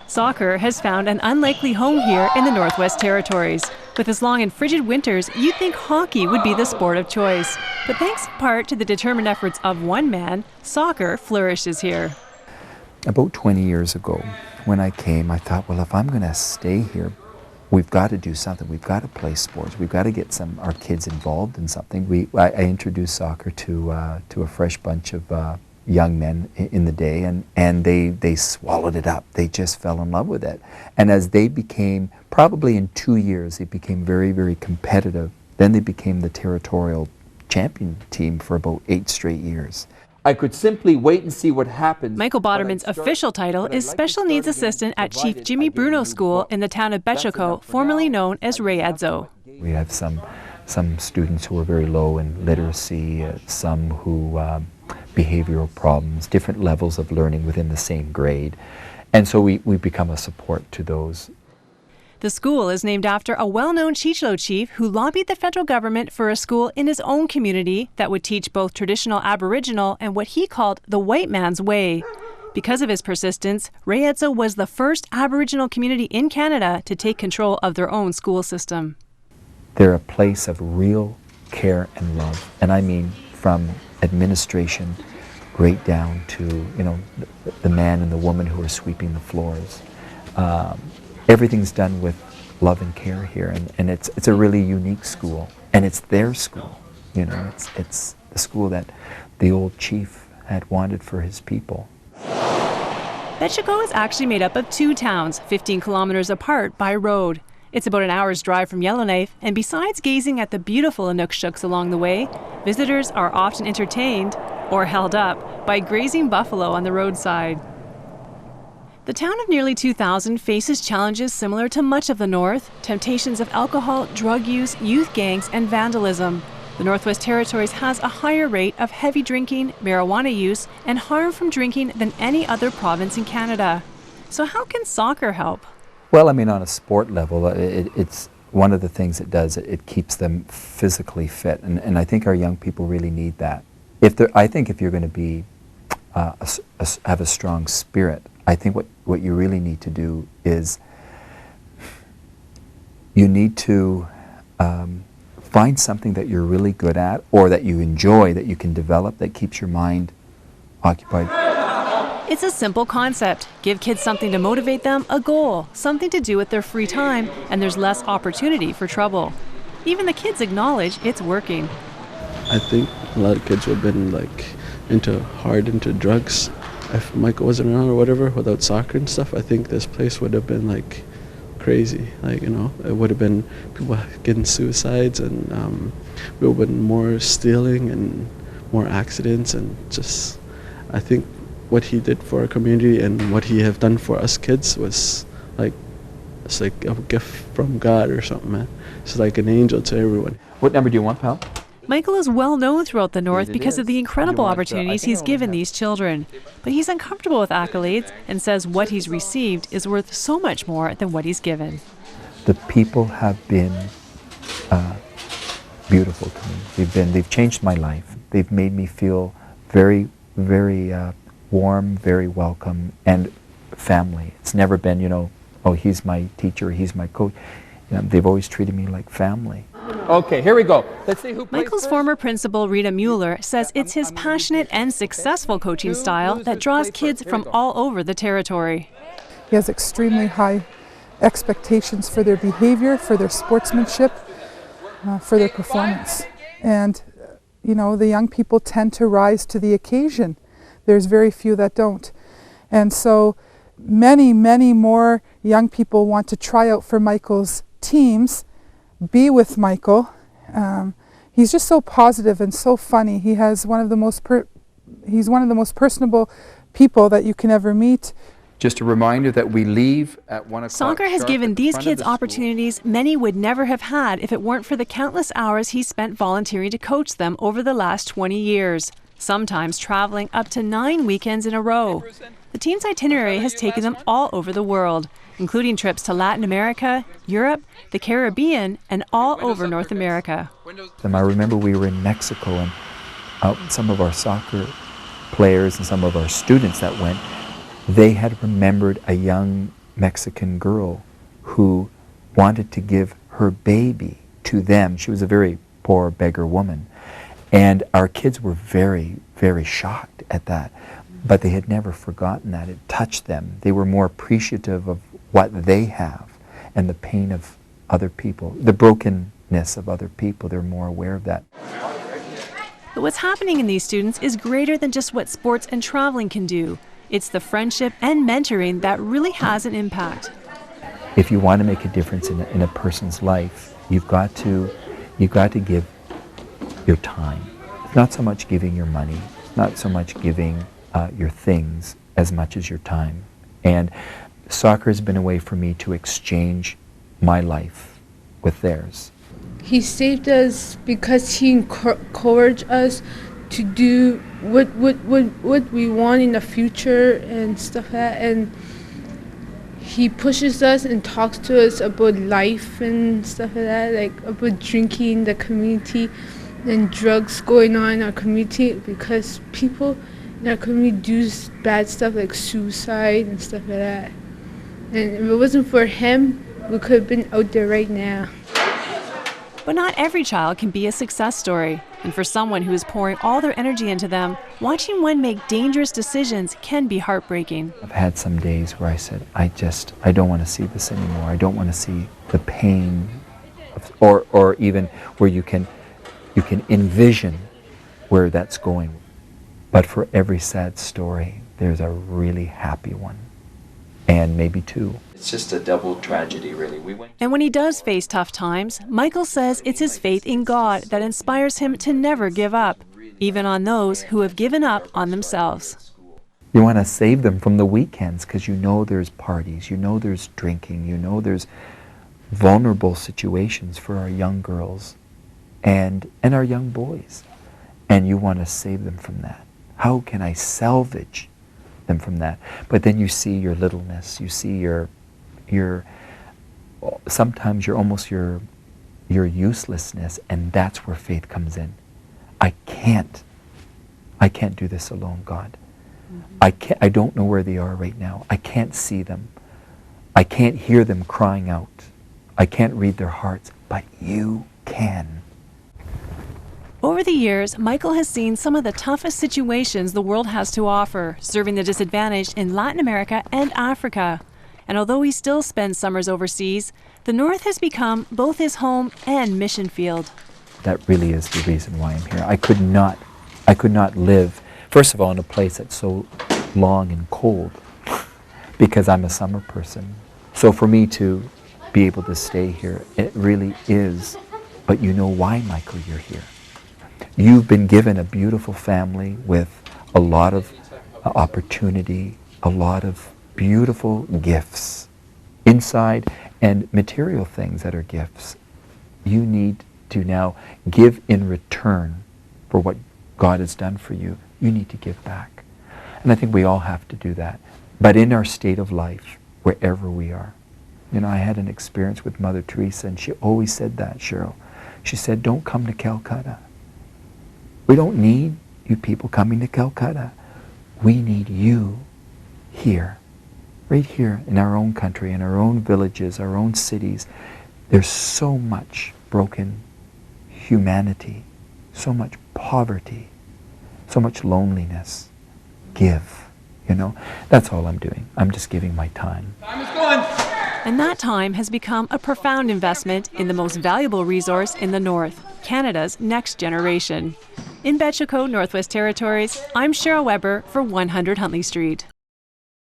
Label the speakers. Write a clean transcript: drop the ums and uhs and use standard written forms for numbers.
Speaker 1: Soccer has found an unlikely home here in the Northwest Territories. With its long and frigid winters, you'd think hockey would be the sport of choice. But thanks in part to the determined efforts of one man, soccer flourishes here.
Speaker 2: About 20 years ago, when I came, I thought, well, if I'm going to stay here, we've got to do something. We've got to play sports. We've got to get our kids involved in something. I introduced soccer to a fresh bunch of young men in the day, and they swallowed it up. They just fell in love with it. And as they became, probably in 2 years, they became very, very competitive. Then they became the territorial champion team for about 8 straight years. I could simply wait and see what happens.
Speaker 1: Michael Boderman's official title is Special Needs Assistant at Chief Jimmy Bruno School in the town of Betcheko, formerly known as Ray Edzo.
Speaker 2: We have some students who are very low in literacy, some who behavioral problems, different levels of learning within the same grade. And so we become a support to those.
Speaker 1: The school is named after a well-known Chichilo chief who lobbied the federal government for a school in his own community that would teach both traditional Aboriginal and what he called the white man's way. Because of his persistence, Ray Edzo was the first Aboriginal community in Canada to take control of their own school system.
Speaker 2: They're a place of real care and love, and I mean from administration right down to, you know, the man and the woman who are sweeping the floors. Everything's done with love and care here, and it's a really unique school, and it's their school. You know, it's the school that the old chief had wanted for his people.
Speaker 1: Betcheko is actually made up of 2 towns, 15 kilometers apart by road. It's about an hour's drive from Yellowknife, and besides gazing at the beautiful Inuksuks along the way, visitors are often entertained, or held up, by grazing buffalo on the roadside. The town of nearly 2,000 faces challenges similar to much of the North, temptations of alcohol, drug use, youth gangs, and vandalism. The Northwest Territories has a higher rate of heavy drinking, marijuana use, and harm from drinking than any other province in Canada. So how can soccer help?
Speaker 2: Well, I mean, on a sport level, it's one of the things it does. It keeps them physically fit, and I think our young people really need that. I think if you're going to be have a strong spirit, I think what you really need to do is you need to find something that you're really good at or that you enjoy, that you can develop, that keeps your mind occupied.
Speaker 1: It's a simple concept. Give kids something to motivate them, a goal, something to do with their free time, and there's less opportunity for trouble. Even the kids acknowledge it's working.
Speaker 3: I think a lot of kids would have been into drugs. If Michael wasn't around or whatever, without soccer and stuff, I think this place would have been like crazy. Like, you know, it would have been people getting suicides, and there would have been more stealing and more accidents, and just, I think what he did for our community and what he have done for us kids was like, it's like a gift from God or something, man. It's like an angel to everyone.
Speaker 2: What number do you want, pal?
Speaker 1: Michael is well known throughout the North because of the incredible opportunities he's given these children. But he's uncomfortable with accolades and says what he's received is worth so much more than what he's given.
Speaker 2: The people have been beautiful to me. They've changed my life. They've made me feel very, very warm, very welcome, and family. It's never been, you know, oh, he's my teacher, he's my coach. You know, they've always treated me like family. Okay, here we go. Let's see who plays
Speaker 1: Michael's
Speaker 2: first.
Speaker 1: former principal, Rita Mueller, says it's his passionate and successful coaching style that draws kids from all over the territory.
Speaker 4: He has extremely high expectations for their behavior, for their sportsmanship, for their performance. And, you know, the young people tend to rise to the occasion. There's very few that don't. And so many, many more young people want to try out for Michael's teams, be with Michael. He's just so positive and so funny. He has he's one of the most personable people that you can ever meet.
Speaker 2: Just a reminder that we leave at 1 o'clock.
Speaker 1: Soccer has given these kids opportunities many would never have had if it weren't for the countless hours he spent volunteering to coach them over the last 20 years, sometimes traveling up to 9 weekends in a row. The team's itinerary has taken them all over the world, including trips to Latin America, Europe, the Caribbean, and all over North America.
Speaker 2: I remember we were in Mexico, and some of our soccer players and some of our students that went, they had remembered a young Mexican girl who wanted to give her baby to them. She was a very poor beggar woman. And our kids were very, very shocked at that. But they had never forgotten that. It touched them. They were more appreciative of what they have and the pain of other people, the brokenness of other people. They're more aware of that.
Speaker 1: But what's happening in these students is greater than just what sports and traveling can do. It's the friendship and mentoring that really has an impact.
Speaker 2: If you want to make a difference in a person's life, you've got to give your time. Not so much giving your money, not so much giving your things as much as your time. And soccer has been a way for me to exchange my life with theirs.
Speaker 5: He saved us because he encouraged us to do what we want in the future and stuff like that. And he pushes us and talks to us about life and stuff like that, like about drinking in the community and drugs going on in our community, because people in our community do bad stuff like suicide and stuff like that. And if it wasn't for him, we could have been out there right now.
Speaker 1: But not every child can be a success story. And for someone who is pouring all their energy into them, watching one make dangerous decisions can be heartbreaking.
Speaker 2: I've had some days where I said, I don't want to see this anymore. I don't want to see the pain, or even where you can envision where that's going. But for every sad story, there's a really happy one, and maybe two. It's just a double tragedy, really.
Speaker 1: And when he does face tough times, Michael says it's his faith in God that inspires him to never give up, even on those who have given up on themselves.
Speaker 2: You want to save them from the weekends because you know there's parties, you know there's drinking, you know there's vulnerable situations for our young girls and our young boys. And you want to save them from that. How can I salvage them from that? But then you see your littleness, you see your sometimes your uselessness, and that's where faith comes in. I can't do this alone, God. I don't know where they are right now. I can't see them. I can't hear them crying out. I can't read their hearts, but you can.
Speaker 1: Over the years, Michael has seen some of the toughest situations the world has to offer, serving the disadvantaged in Latin America and Africa. And although he still spends summers overseas, the North has become both his home and mission field.
Speaker 2: That really is the reason why I'm here. I could not live, first of all, in a place that's so long and cold, because I'm a summer person. So for me to be able to stay here, it really is. But you know why, Michael, you're here. You've been given a beautiful family with a lot of opportunity, a lot of beautiful gifts inside, and material things that are gifts. You need to now give in return for what God has done for you. You need to give back. And I think we all have to do that. But in our state of life, wherever we are. You know, I had an experience with Mother Teresa, and she always said that, Cheryl. She said, don't come to Calcutta. We don't need you people coming to Calcutta. We need you here, right here in our own country, in our own villages, our own cities. There's so much broken humanity, so much poverty, so much loneliness. Give, you know. That's all I'm doing. I'm just giving my time.
Speaker 6: Time is going.
Speaker 1: And that time has become a profound investment in the most valuable resource in the North, Canada's next generation. In Betchiko, Northwest Territories, I'm Cheryl Weber for 100 Huntley Street.